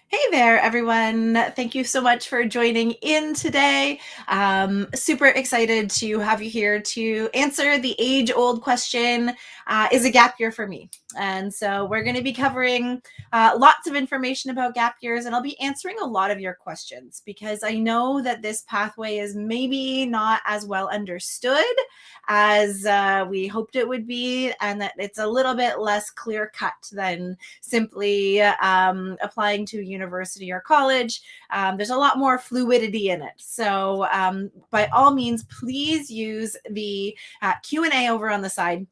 Hey there, everyone. Thank you so much for joining in today. Super excited to have you here to answer the age-old question, is a gap year for me? And so we're going to be covering lots of information about gap years, and I'll be answering a lot of your questions because I know that this pathway is maybe not as well understood as we hoped it would be, and that it's a little bit less clear-cut than simply applying to university or college. There's a lot more fluidity in it. So by all means, please use the Q&A over on the side.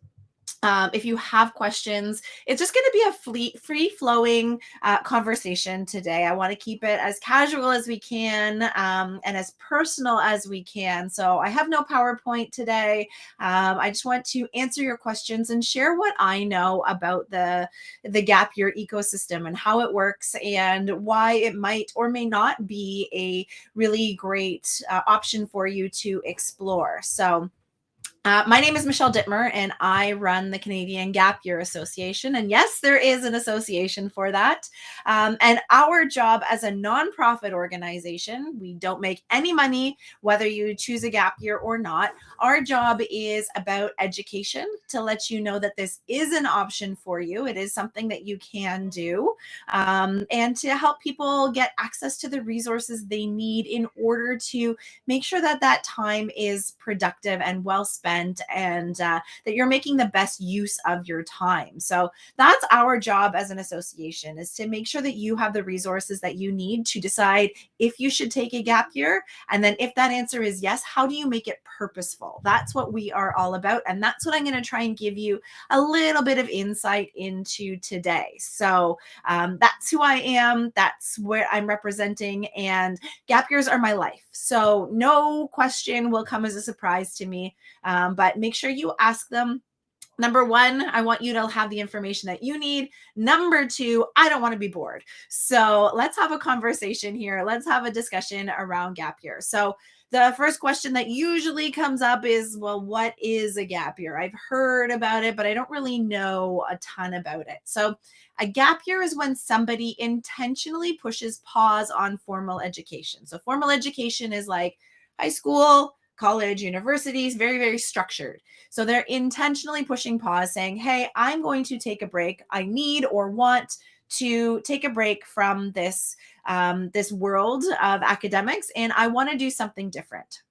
If you have questions, it's just going to be a free-flowing conversation today. I want to keep it as casual as we can and as personal as we can. So I have no PowerPoint today. I just want to answer your questions and share what I know about the gap year ecosystem and how it works and why it might or may not be a really great option for you to explore. So my name is Michelle Dittmer, and I run the Canadian Gap Year Association. And yes, there is an association for that. And our job as a nonprofit organization, we don't make any money whether you choose a gap year or not. Our job is about education to let you know that this is an option for you. It is something that you can do, and to help people get access to the resources they need in order to make sure that that time is productive and well spent, and that you're making the best use of your time. So that's our job as an association, is to make sure that you have the resources that you need to decide if you should take a gap year. And then if that answer is yes, how do you make it purposeful? That's what we are all about. And that's what I'm going to try and give you a little bit of insight into today. So that's who I am. That's where I'm representing. And gap years are my life. So no question will come as a surprise to me. But make sure you ask them. Number one, I want you to have the information that you need. Number two, I don't want to be bored. So let's have a conversation here. Let's have a discussion around gap year. So the first question that usually comes up is, well, what is a gap year? I've heard about it, but I don't really know a ton about it. So a gap year is when somebody intentionally pushes pause on formal education. So formal education is like high school, college, universities, very, very structured. So they're intentionally pushing pause, saying, hey, I'm going to take a break. I need or want to take a break from this world of academics, and I want to do something different.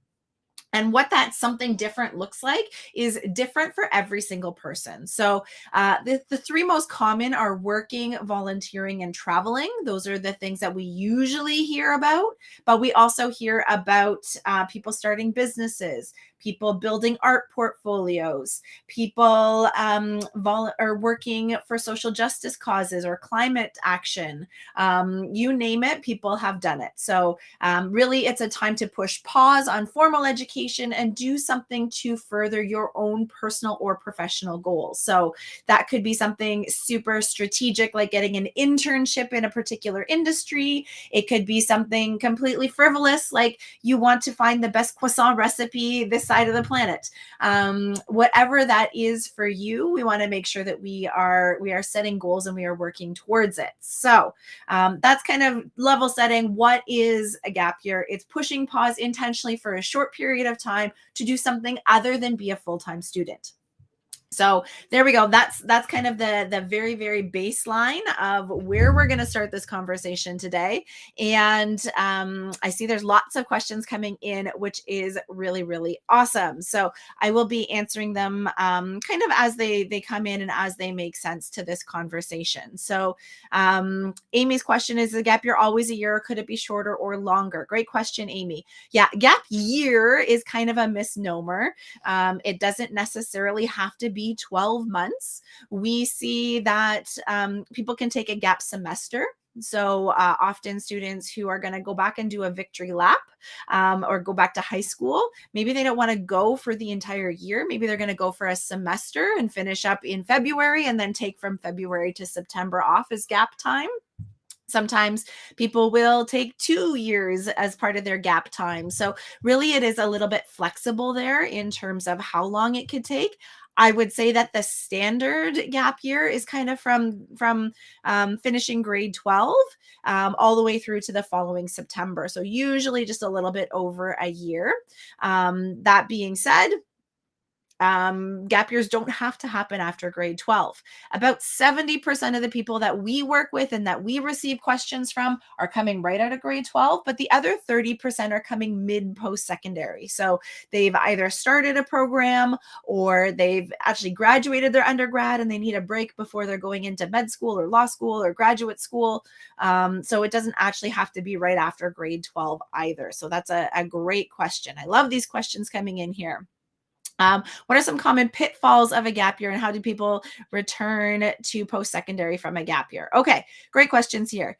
And what that something different looks like is different for every single person. So the three most common are working, volunteering, and traveling. Those are the things that we usually hear about, but we also hear about people starting businesses, people building art portfolios, people are working for social justice causes or climate action. You name it, people have done it. So really, it's a time to push pause on formal education and do something to further your own personal or professional goals. So that could be something super strategic, like getting an internship in a particular industry. It could be something completely frivolous, like you want to find the best croissant recipe this side of the planet. Whatever that is for you, we want to make sure that we are setting goals and we are working towards it. So that's kind of level setting. What is a gap year? It's pushing pause intentionally for a short period of time to do something other than be a full-time student. So there we go. That's kind of the very, very baseline of where we're going to start this conversation today. And I see there's lots of questions coming in, which is really, really awesome. So I will be answering them kind of as they come in and as they make sense to this conversation. So Amy's question is, the gap year always a year, or could it be shorter or longer? Great question, Amy. Yeah, gap year is kind of a misnomer. It doesn't necessarily have to be 12 months. We see that people can take a gap semester. So often students who are going to go back and do a victory lap or go back to high school, maybe they don't want to go for the entire year. Maybe they're going to go for a semester and finish up in February and then take from February to September off as gap time. Sometimes people will take 2 years as part of their gap time. So really it is a little bit flexible there in terms of how long it could take. I would say that the standard gap year is kind of from finishing grade 12 all the way through to the following September. So usually just a little bit over a year. That being said, gap years don't have to happen after grade 12. About 70% of the people that we work with and that we receive questions from are coming right out of grade 12, but the other 30% are coming mid post secondary. So they've either started a program or they've actually graduated their undergrad and they need a break before they're going into med school or law school or graduate school. So it doesn't actually have to be right after grade 12 either. So that's a great question. I love these questions coming in here. What are some common pitfalls of a gap year and how do people return to post-secondary from a gap year? Okay, great questions here.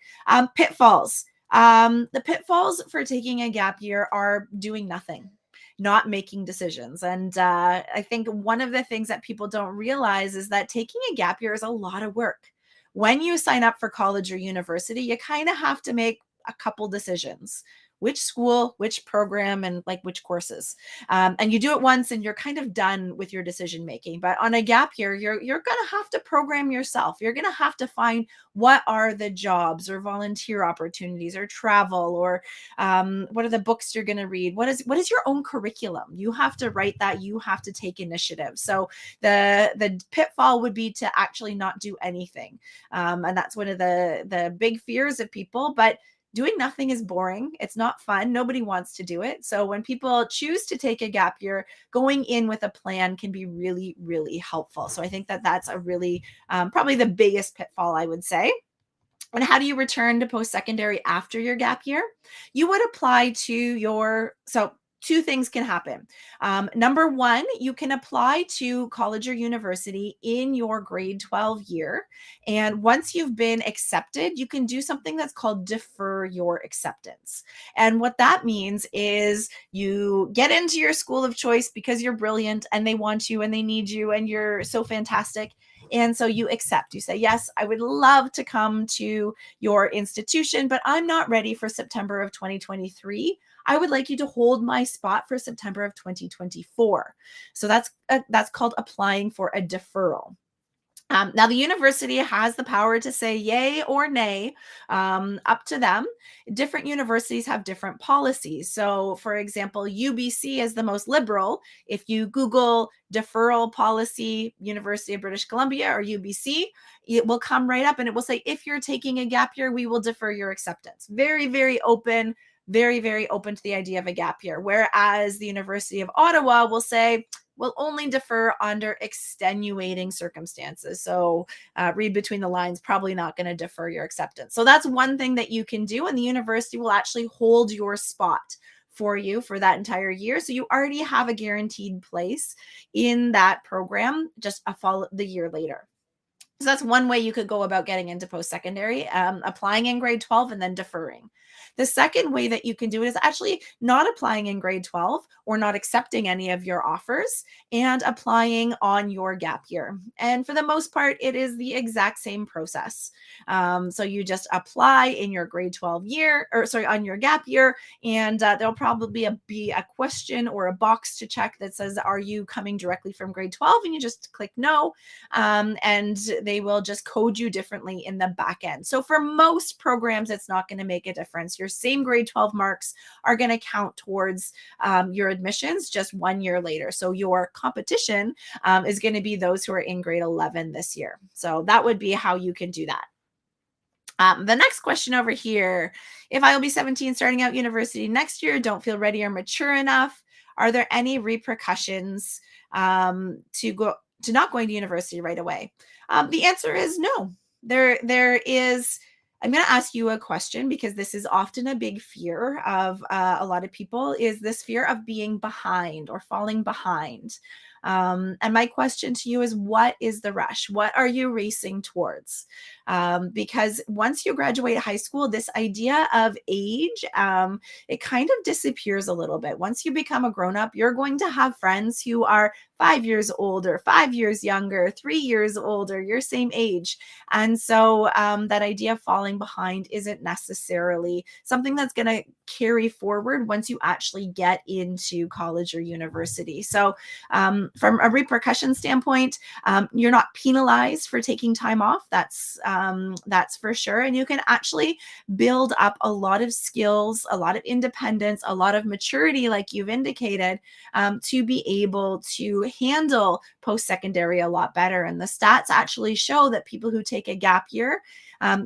Pitfalls. The pitfalls for taking a gap year are doing nothing, not making decisions. And I think one of the things that people don't realize is that taking a gap year is a lot of work. When you sign up for college or university, you kind of have to make a couple decisions: which school, which program, and like which courses. And you do it once and you're kind of done with your decision making. But on a gap year, you're going to have to program yourself. You're going to have to find what are the jobs or volunteer opportunities or travel or what are the books you're going to read. What is your own curriculum? You have to write that. You have to take initiative. So the pitfall would be to actually not do anything, and that's one of the big fears of people. But doing nothing is boring. It's not fun. Nobody wants to do it. So when people choose to take a gap year, going in with a plan can be really, really helpful. So I think that that's a really, probably the biggest pitfall, I would say. And how do you return to post-secondary after your gap year? You would apply to so two things can happen. Number one, you can apply to college or university in your grade 12 year. And once you've been accepted, you can do something that's called defer your acceptance. And what that means is you get into your school of choice because you're brilliant and they want you and they need you and you're so fantastic. And so you accept. You say, yes, I would love to come to your institution, but I'm not ready for September of 2023. I would like you to hold my spot for September of 2024. So that's called applying for a deferral. Now, the university has the power to say yay or nay, up to them. Different universities have different policies. So, for example, UBC is the most liberal. If you Google deferral policy, University of British Columbia or UBC, it will come right up and it will say, if you're taking a gap year, we will defer your acceptance. Very, very open, very, very open to the idea of a gap year. Whereas the University of Ottawa will say, will only defer under extenuating circumstances. So read between the lines, probably not going to defer your acceptance. So that's one thing that you can do, and the university will actually hold your spot for you for that entire year. So you already have a guaranteed place in that program just the year later. So that's one way you could go about getting into post-secondary, applying in grade 12 and then deferring. The second way that you can do it is actually not applying in grade 12 or not accepting any of your offers and applying on your gap year. And for the most part, it is the exact same process. So you just apply in your grade 12 year, or sorry, on your gap year, and there'll probably be a question or a box to check that says, are you coming directly from grade 12? And you just click no, and they will just code you differently in the back end. So for most programs, it's not going to make a difference. Your same grade 12 marks are going to count towards your admissions just 1 year later. So your competition is going to be those who are in grade 11 this year. So that would be how you can do that. The next question over here, if I will be 17 starting out university next year, don't feel ready or mature enough, are there any repercussions to not going to university right away? The answer is no. There is. I'm going to ask you a question because this is often a big fear of a lot of people, is this fear of being behind or falling behind. And my question to you is, what is the rush? What are you racing towards? because once you graduate high school, this idea of age, it kind of disappears a little bit. Once you become a grown up, you're going to have friends who are 5 years older, 5 years younger, 3 years older, your same age. And so that idea of falling behind isn't necessarily something that's going to carry forward once you actually get into college or university. So from a repercussion standpoint, you're not penalized for taking time off. That's for sure. And you can actually build up a lot of skills, a lot of independence, a lot of maturity, like you've indicated, to be able to handle post-secondary a lot better. And the stats actually show that people who take a gap year,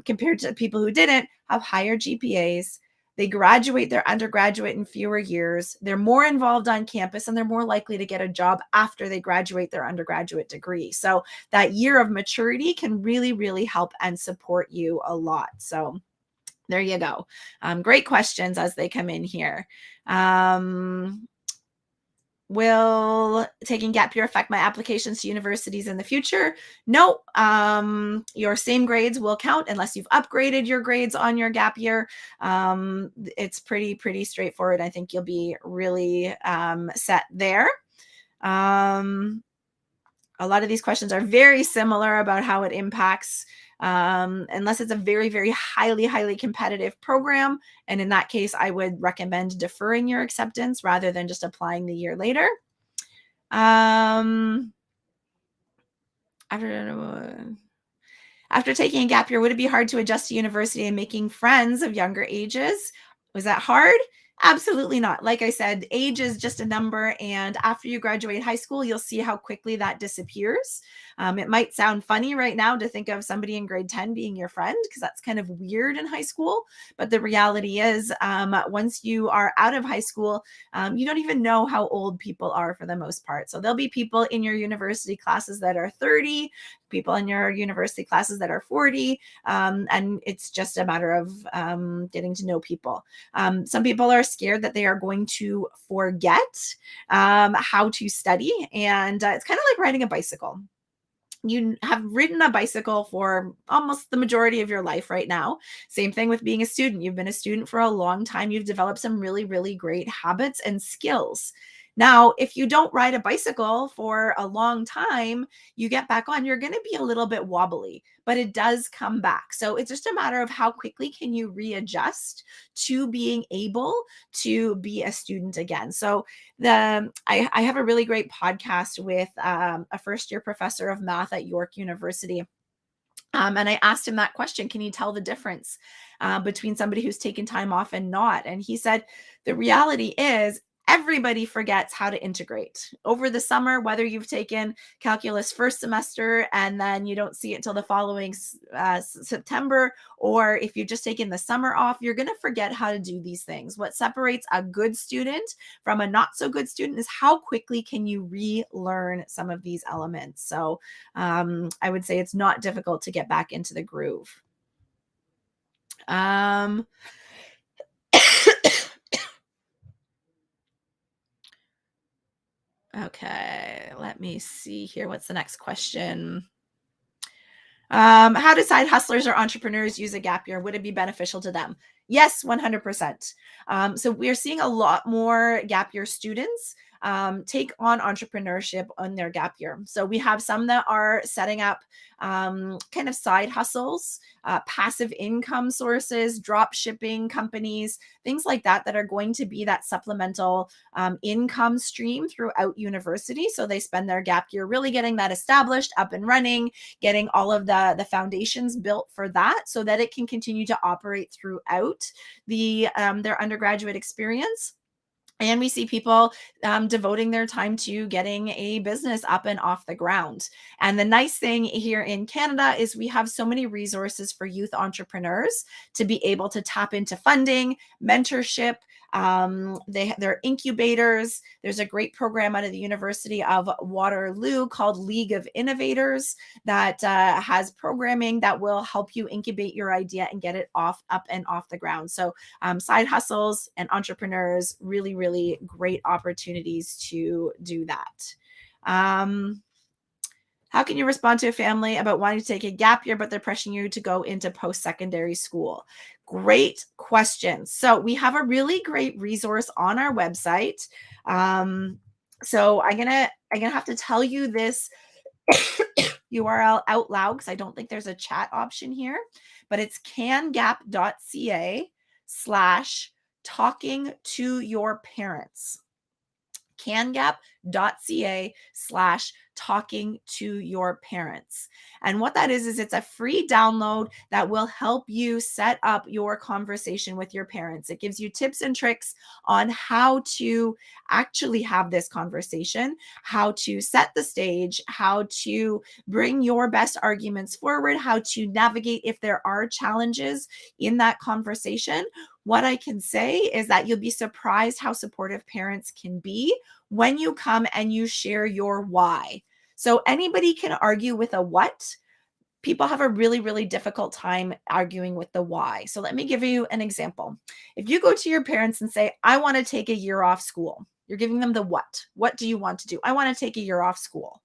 compared to people who didn't, have higher GPAs. They graduate their undergraduate in fewer years. They're more involved on campus, and they're more likely to get a job after they graduate their undergraduate degree. So that year of maturity can really, really help and support you a lot. So there you go. Great questions as they come in here. Will taking gap year affect my applications to universities in the future? No, your same grades will count unless you've upgraded your grades on your gap year. It's pretty straightforward. I think you'll be really set there. A lot of these questions are very similar about how it impacts, unless it's a very, very highly competitive program. And in that case, I would recommend deferring your acceptance rather than just applying the year later. After taking a gap year, would it be hard to adjust to university and making friends of younger ages? Was that hard? Absolutely not. Like I said, age is just a number. And after you graduate high school, you'll see how quickly that disappears. It might sound funny right now to think of somebody in grade 10 being your friend, because that's kind of weird in high school. But the reality is, once you are out of high school, you don't even know how old people are for the most part. So there'll be people in your university classes that are 30, people in your university classes that are 40. And it's just a matter of getting to know people. Some people are scared that they are going to forget how to study. And it's kind of like riding a bicycle. You have ridden a bicycle for almost the majority of your life right now. Same thing with being a student. You've been a student for a long time. You've developed some really, really great habits and skills. Now, if you don't ride a bicycle for a long time, you get back on, you're going to be a little bit wobbly, but it does come back. So it's just a matter of how quickly can you readjust to being able to be a student again. So I have a really great podcast with a first year professor of math at York University. And I asked him that question, can you tell the difference between somebody who's taken time off and not? And he said, the reality is everybody forgets how to integrate over the summer, whether you've taken calculus first semester and then you don't see it until the following September, or if you've just taken the summer off, you're going to forget how to do these things. What separates a good student from a not so good student is how quickly can you relearn some of these elements. So I would say it's not difficult to get back into the groove. Okay, let me see here. What's the next question? How do side hustlers or entrepreneurs use a gap year? Would it be beneficial to them? Yes, 100%. So we're seeing a lot more gap year students take on entrepreneurship on their gap year. So we have some that are setting up kind of side hustles, passive income sources, drop shipping companies, things like that, that are going to be that supplemental income stream throughout university. So they spend their gap year really getting that established, up and running, getting all of the foundations built for that so that it can continue to operate throughout their undergraduate experience. And we see people devoting their time to getting a business up and off the ground. And the nice thing here in Canada is we have so many resources for youth entrepreneurs to be able to tap into funding, mentorship. They're incubators. There's a great program out of the University of Waterloo called League of Innovators that has programming that will help you incubate your idea and get it up and off the ground. So side hustles and entrepreneurs, really, really great opportunities to do that. How can you respond to a family about wanting to take a gap year, but they're pressuring you to go into post-secondary school? Great question. So we have a really great resource on our website. So I'm gonna have to tell you this URL out loud because I don't think there's a chat option here, but it's cangap.ca slash talking to your parents. CanGap.ca slash talking to your parents. And what that is it's a free download that will help you set up your conversation with your parents. It gives you tips and tricks on how to actually have this conversation, how to set the stage, how to bring your best arguments forward, how to navigate if there are challenges in that conversation. What I can say is that you'll be surprised how supportive parents can be when you come and you share your why. So anybody can argue with a what. People have a really, really difficult time arguing with the why. So let me give you an example. If you go to your parents and say, I want to take a year off school, you're giving them the what. What do you want to do? I want to take a year off school.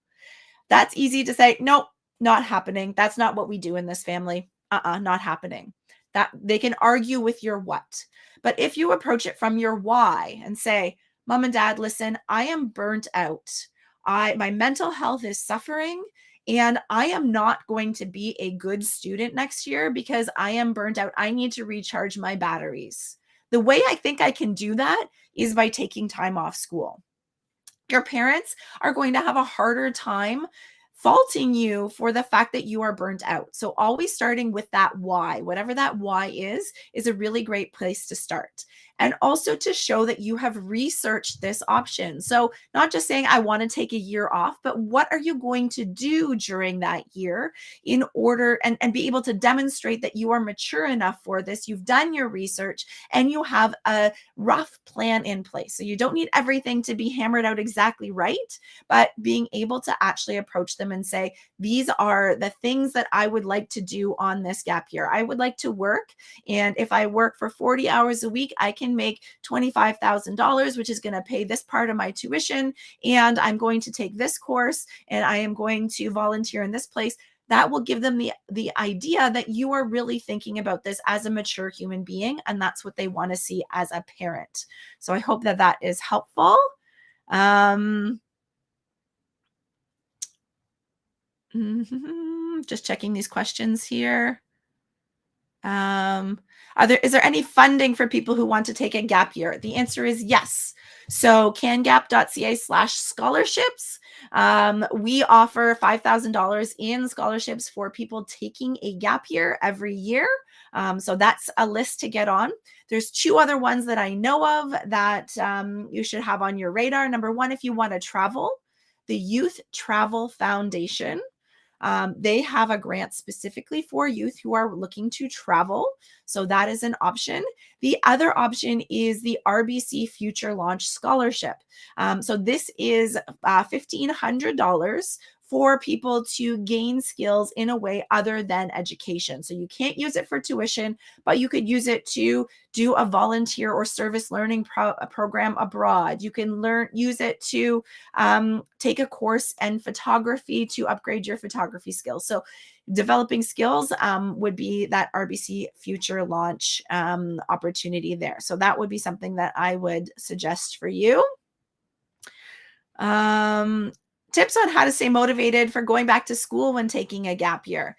That's easy to say, nope, not happening. That's not what we do in this family. Not happening. That they can argue with your what. But if you approach it from your why and say, Mom and Dad, listen, I am burnt out. My mental health is suffering and I am not going to be a good student next year because I am burnt out. I need to recharge my batteries. The way I think I can do that is by taking time off school. Your parents are going to have a harder time faulting you for the fact that you are burnt out. So always starting with that why, whatever that why is a really great place to start. And also to show that you have researched this option. So not just saying, I want to take a year off, but what are you going to do during that year in order and be able to demonstrate that you are mature enough for this. You've done your research and you have a rough plan in place. So you don't need everything to be hammered out exactly right, but being able to actually approach them and say, these are the things that I would like to do on this gap year. I would like to work. And if I work for 40 hours a week, I can make $25,000, which is going to pay this part of my tuition. And I'm going to take this course and I am going to volunteer in this place. That will give them the idea that you are really thinking about this as a mature human being. And that's what they want to see as a parent. So I hope that that is helpful. Just checking these questions here. Is there any funding for people who want to take a gap year? The answer is yes. So cangap.ca/scholarships. We offer $5,000 in scholarships for people taking a gap year every year. So that's a list to get on. There's two other ones that I know of that you should have on your radar. Number one, if you want to travel, the Youth Travel Foundation. They have a grant specifically for youth who are looking to travel. So that is an option. The other option is the RBC Future Launch Scholarship. So this is $1,500 for people to gain skills in a way other than education. So you can't use it for tuition, but you could use it to do a volunteer or service learning program abroad. You can use it to take a course in photography to upgrade your photography skills. So developing skills would be that RBC Future Launch opportunity there. So that would be something that I would suggest for you. Tips on how to stay motivated for going back to school when taking a gap year.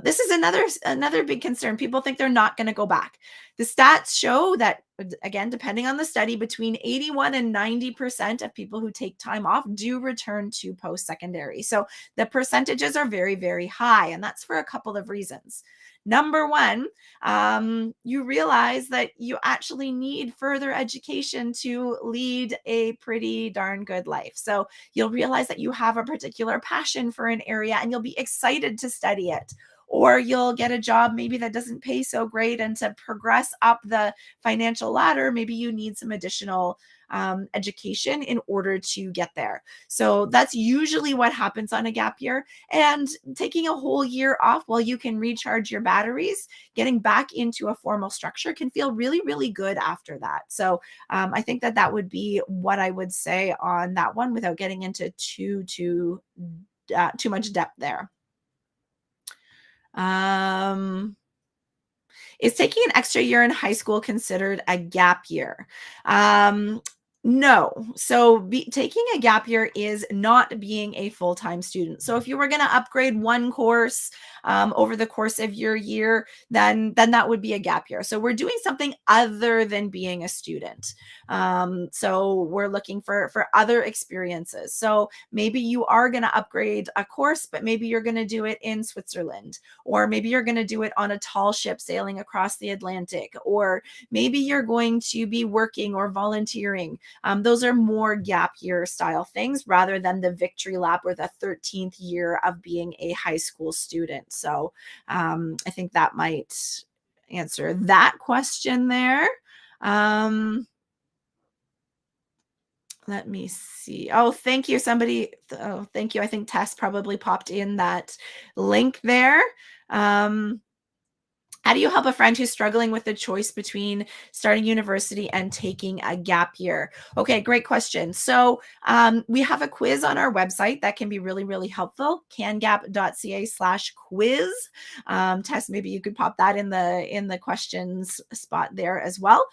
This is another big concern. People think they're not going to go back. The stats show that, again, depending on the study, between 81 and 90% of people who take time off do return to post-secondary. So the percentages are very, very high, and that's for a couple of reasons. Number one, you realize that you actually need further education to lead a pretty darn good life. So you'll realize that you have a particular passion for an area and you'll be excited to study it. Or you'll get a job maybe that doesn't pay so great, and to progress up the financial ladder, maybe you need some additional education in order to get there. So that's usually what happens on a gap year. And taking a whole year off while you can recharge your batteries, getting back into a formal structure can feel really, really good after that. So I think that that would be what I would say on that one without getting into too too much depth there. Is taking an extra year in high school considered a gap year? No. So taking a gap year is not being a full-time student. So if you were going to upgrade one course over the course of your year, then that would be a gap year. So we're doing something other than being a student. So we're looking for other experiences. So maybe you are going to upgrade a course, but maybe you're going to do it in Switzerland, or maybe you're going to do it on a tall ship sailing across the Atlantic, or maybe you're going to be working or volunteering. Those are more gap year style things rather than the victory lap or the 13th year of being a high school student. So I think that might answer that question there. Let me see. Oh, thank you. Somebody, oh, thank you. I think Tess probably popped in that link there. How do you help a friend who's struggling with the choice between starting university and taking a gap year? Okay, great question. So we have a quiz on our website that can be really, really helpful. cangap.ca/quiz. Tess, maybe you could pop that in the questions spot there as well.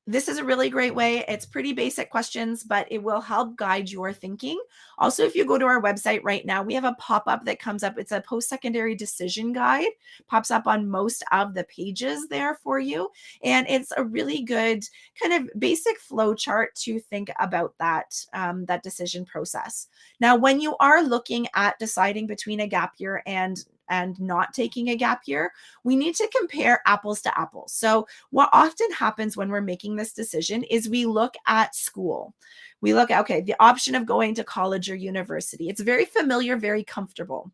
This is a really great way. It's pretty basic questions, but it will help guide your thinking. Also, if you go to our website right now, we have a pop-up that comes up. It's a post-secondary decision guide, pops up on most of the pages there for you. And it's a really good kind of basic flow chart to think about that, that decision process. Now, when you are looking at deciding between a gap year and not taking a gap year, we need to compare apples to apples. So what often happens when we're making this decision is we look at school. We look at, okay, the option of going to college or university. It's very familiar, very comfortable.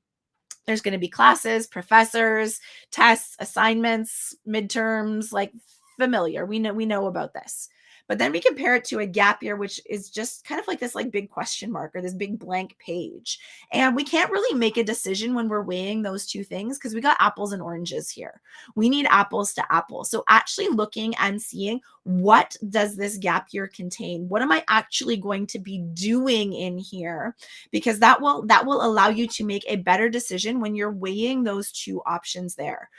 There's going to be classes, professors, tests, assignments, midterms, like familiar. We know about this. But then we compare it to a gap year, which is just kind of like this like big question mark or this big blank page. And we can't really make a decision when we're weighing those two things because we got apples and oranges here. We need apples to apples. So actually looking and seeing, what does this gap year contain? What am I actually going to be doing in here? Because that will allow you to make a better decision when you're weighing those two options there.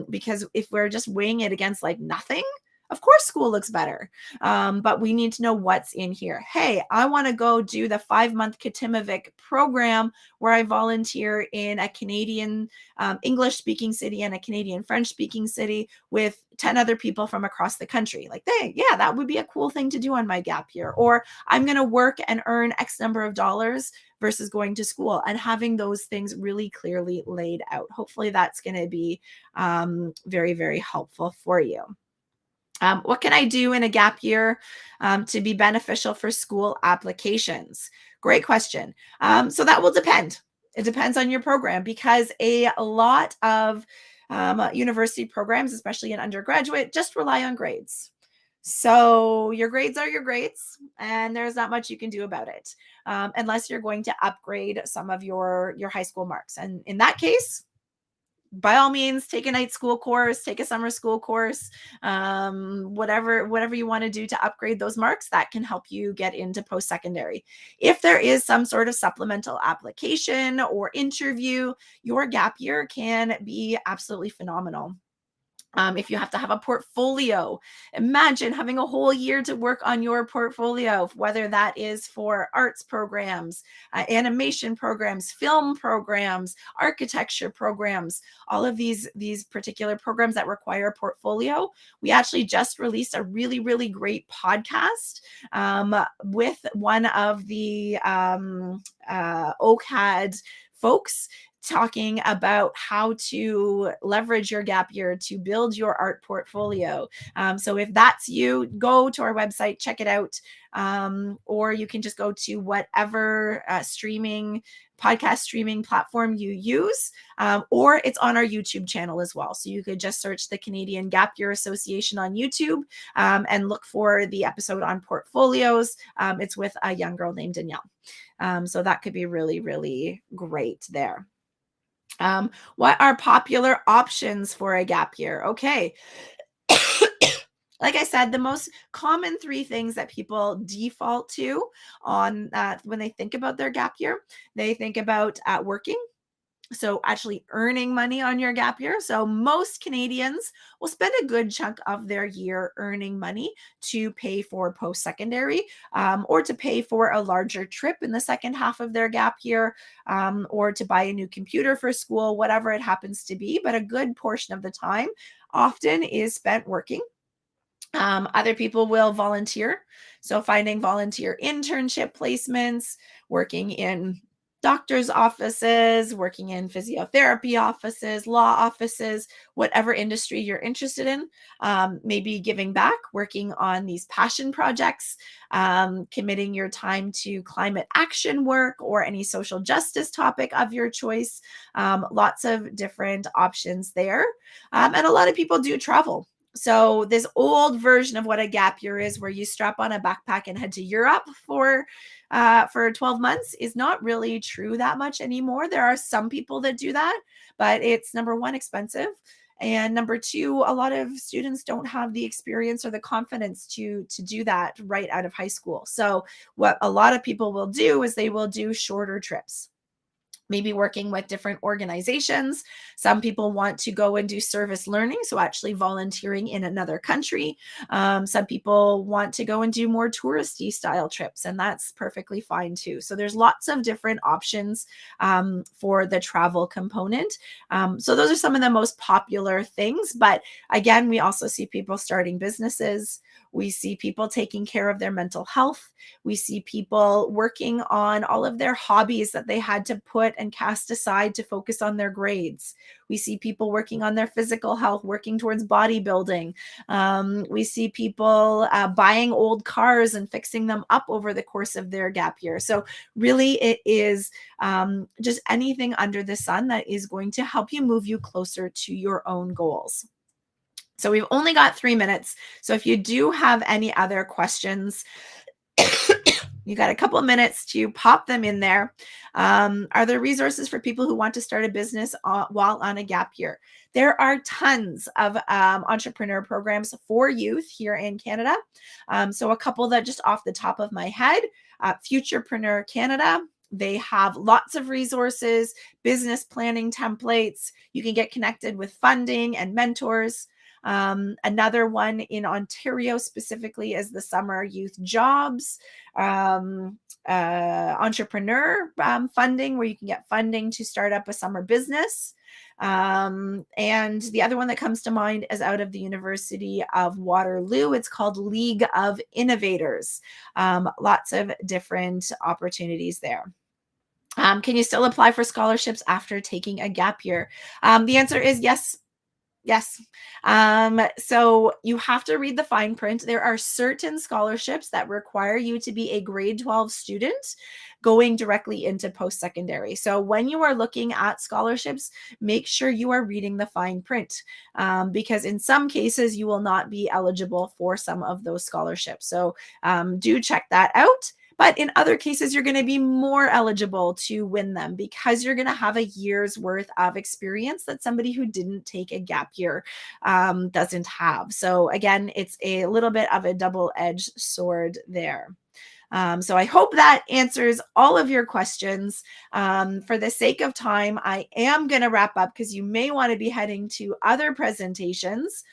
Because if we're just weighing it against like nothing, of course, school looks better, but we need to know what's in here. Hey, I want to go do the 5-month Katimavik program where I volunteer in a Canadian English-speaking city and a Canadian French-speaking city with 10 other people from across the country. Like, hey, yeah, that would be a cool thing to do on my gap year. Or I'm going to work and earn X number of dollars versus going to school, and having those things really clearly laid out. Hopefully that's going to be very, very helpful for you. What can I do in a gap year to be beneficial for school applications? Great question. So that will depend. It depends on your program, because a lot of university programs, especially in undergraduate, just rely on grades. So your grades are your grades, and there's not much you can do about it unless you're going to upgrade some of your high school marks. And in that case, by all means, take a night school course, take a summer school course, whatever you want to do to upgrade those marks, that can help you get into post-secondary. If there is some sort of supplemental application or interview, your gap year can be absolutely phenomenal. If you have to have a portfolio, imagine having a whole year to work on your portfolio, whether that is for arts programs, animation programs, film programs, architecture programs, all of these particular programs that require a portfolio. We actually just released a really, really great podcast with one of the OCAD folks, talking about how to leverage your gap year to build your art portfolio. So if that's you, go to our website, check it out. Or you can just go to whatever podcast streaming platform you use, or it's on our YouTube channel as well. So you could just search the Canadian Gap Year Association on YouTube and look for the episode on portfolios. It's with a young girl named Danielle. So that could be really, really great there. What are popular options for a gap year? Okay. Like I said, the most common three things that people default to on when they think about their gap year, they think about working. So actually earning money on your gap year. So most Canadians will spend a good chunk of their year earning money to pay for post-secondary, or to pay for a larger trip in the second half of their gap year, or to buy a new computer for school, whatever it happens to be. But a good portion of the time often is spent working. Other people will volunteer. So finding volunteer internship placements, working in doctor's offices, working in physiotherapy offices, law offices, whatever industry you're interested in, maybe giving back, working on these passion projects, committing your time to climate action work or any social justice topic of your choice. Lots of different options there. And a lot of people do travel. So this old version of what a gap year is, where you strap on a backpack and head to Europe for 12 months, is not really true that much anymore. There are some people that do that, but it's, number one, expensive. And number two, a lot of students don't have the experience or the confidence to do that right out of high school. So what a lot of people will do is they will do shorter trips, maybe working with different organizations. Some people want to go and do service learning, so actually volunteering in another country. Some people want to go and do more touristy style trips, and that's perfectly fine too. So there's lots of different options for the travel component. So those are some of the most popular things. But again, we also see people starting businesses. We see people taking care of their mental health. We see people working on all of their hobbies that they had to put and cast aside to focus on their grades. We see people working on their physical health, working towards bodybuilding. We see people buying old cars and fixing them up over the course of their gap year. So really, it is just anything under the sun that is going to help you move you closer to your own goals. So we've only got 3 minutes. So if you do have any other questions, you got a couple of minutes to pop them in there. Are there resources for people who want to start a business while on a gap year? There are tons of entrepreneur programs for youth here in Canada. So a couple that just off the top of my head, Futurepreneur Canada. They have lots of resources, business planning templates. You can get connected with funding and mentors. Another one in Ontario specifically is the Summer Youth Jobs Entrepreneur funding, where you can get funding to start up a summer business. And the other one that comes to mind is out of the University of Waterloo. It's called League of Innovators. Lots of different opportunities there. Can you still apply for scholarships after taking a gap year? The answer is yes. Yes. So you have to read the fine print. There are certain scholarships that require you to be a grade 12 student going directly into post-secondary. So when you are looking at scholarships, make sure you are reading the fine print, because in some cases you will not be eligible for some of those scholarships. So do check that out. But in other cases, you're going to be more eligible to win them because you're going to have a year's worth of experience that somebody who didn't take a gap year doesn't have. So again, it's a little bit of a double-edged sword there. So I hope that answers all of your questions. For the sake of time, I am going to wrap up because you may want to be heading to other presentations.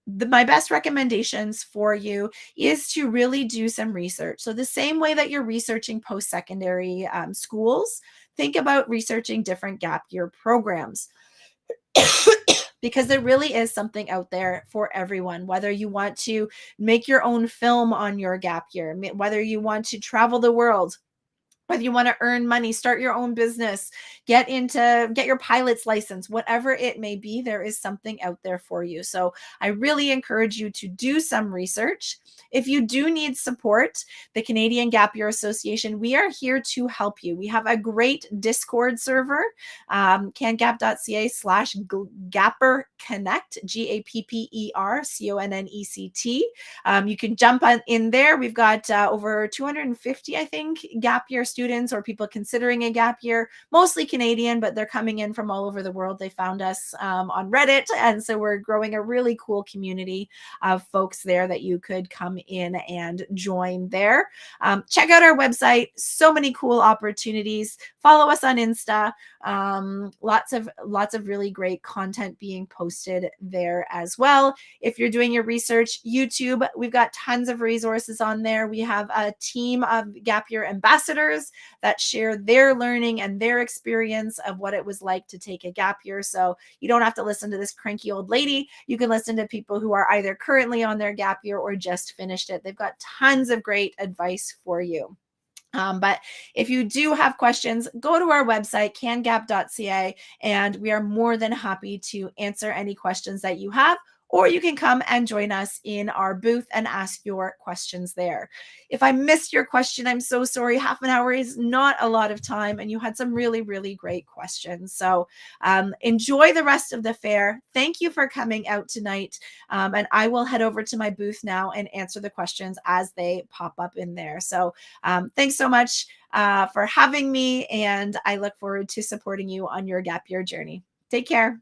My best recommendations for you is to really do some research. So the same way that you're researching post-secondary schools, think about researching different gap year programs. Because there really is something out there for everyone, whether you want to make your own film on your gap year, whether you want to travel the world, whether you want to earn money, start your own business, get your pilot's license, whatever it may be, there is something out there for you. So I really encourage you to do some research. If you do need support, the Canadian Gap Year Association, we are here to help you. We have a great Discord server, cangap.ca/Gapper Connect, GAPPER CONNECT. You can jump in there. We've got over 250, I think, Gap Year students or people considering a gap year, mostly Canadian, but they're coming in from all over the world. They found us on Reddit. And so we're growing a really cool community of folks there that you could come in and join there. Check out our website. So many cool opportunities. Follow us on Insta. Lots of really great content being posted there as well. If you're doing your research, YouTube, we've got tons of resources on there. We have a team of gap year ambassadors that share their learning and their experience of what it was like to take a gap year. So you don't have to listen to this cranky old lady. You can listen to people who are either currently on their gap year or just finished it. They've got tons of great advice for you. But if you do have questions, go to our website, cangap.ca, and we are more than happy to answer any questions that you have, or you can come and join us in our booth and ask your questions there. If I missed your question, I'm so sorry. Half an hour is not a lot of time, and you had some really, really great questions. So enjoy the rest of the fair. Thank you for coming out tonight, and I will head over to my booth now and answer the questions as they pop up in there. So thanks so much for having me, and I look forward to supporting you on your gap year journey. Take care.